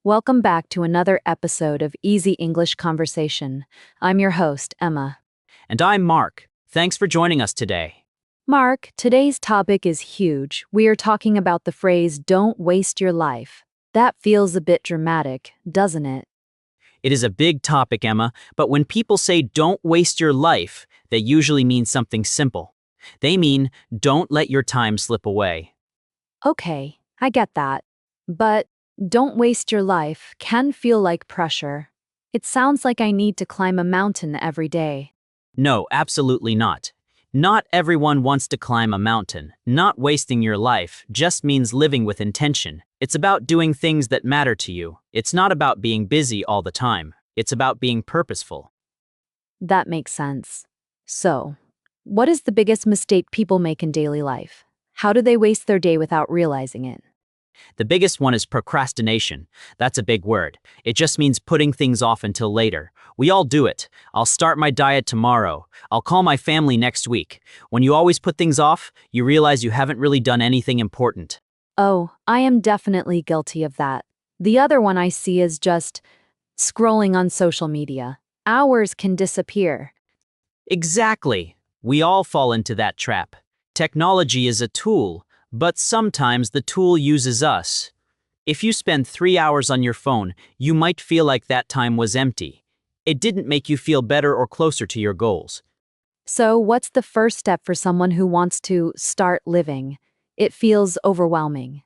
Welcome back to another episode of Easy English Conversation. I'm your host, Emma. And I'm Mark. Thanks for joining us today. Mark, today's topic is huge. We are talking about the phrase, don't waste your life. That feels a bit dramatic, doesn't it? It is a big topic, Emma, but when people say don't waste your life, they usually mean something simple. They mean don't let your time slip away. Okay, I get that. But don't waste your life can feel like pressure. It sounds like I need to climb a mountain every day. No, absolutely not. Not everyone wants to climb a mountain. Not wasting your life just means living with intention. It's about doing things that matter to you. It's not about being busy all the time. It's about being purposeful. That makes sense. So, what is the biggest mistake people make in daily life? How do they waste their day without realizing it? The biggest one is procrastination. That's a big word. It just means putting things off until later. We all do it. I'll start my diet tomorrow. I'll call my family next week. When you always put things off, you realize you haven't really done anything important. Oh, I am definitely guilty of that. The other one I see is just scrolling on social media. Hours can disappear. Exactly. We all fall into that trap. Technology is a tool, but sometimes the tool uses us. If you spend 3 hours on your phone, you might feel like that time was empty. It didn't make you feel better or closer to your goals. So, what's the first step for someone who wants to start living? It feels overwhelming.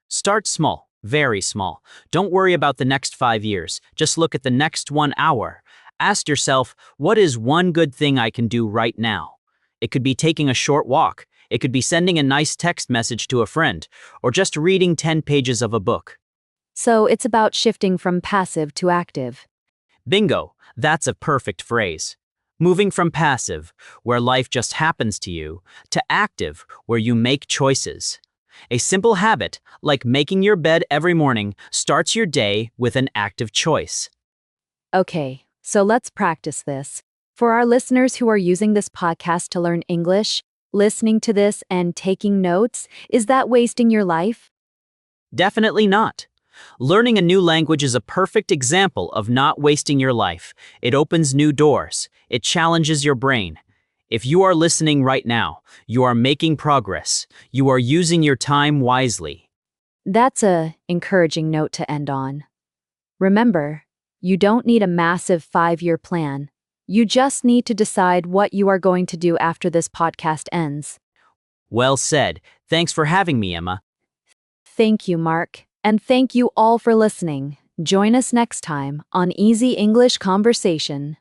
Start small, very small. Don't worry about the next 5 years. Just look at the next 1 hour. Ask yourself, what is one good thing I can do right now? It could be taking a short walk. It could be sending a nice text message to a friend, or just reading 10 pages of a book. So, it's about shifting from passive to active. Bingo, that's a perfect phrase. Moving from passive, where life just happens to you, to active, where you make choices. A simple habit, like making your bed every morning, starts your day with an active choice. Okay, so let's practice this. For our listeners who are using this podcast to learn English, listening to this and taking notes, is that wasting your life? Definitely not. Learning a new language is a perfect example of not wasting your life. It opens new doors. It challenges your brain. If you are listening right now, you are making progress. You are using your time wisely. That's a encouraging note to end on. Remember, you don't need a massive 5-year plan. You just need to decide what you are going to do after this podcast ends. Well said. Thanks for having me, Emma. Thank you, Mark. And thank you all for listening. Join us next time on Easy English Conversation.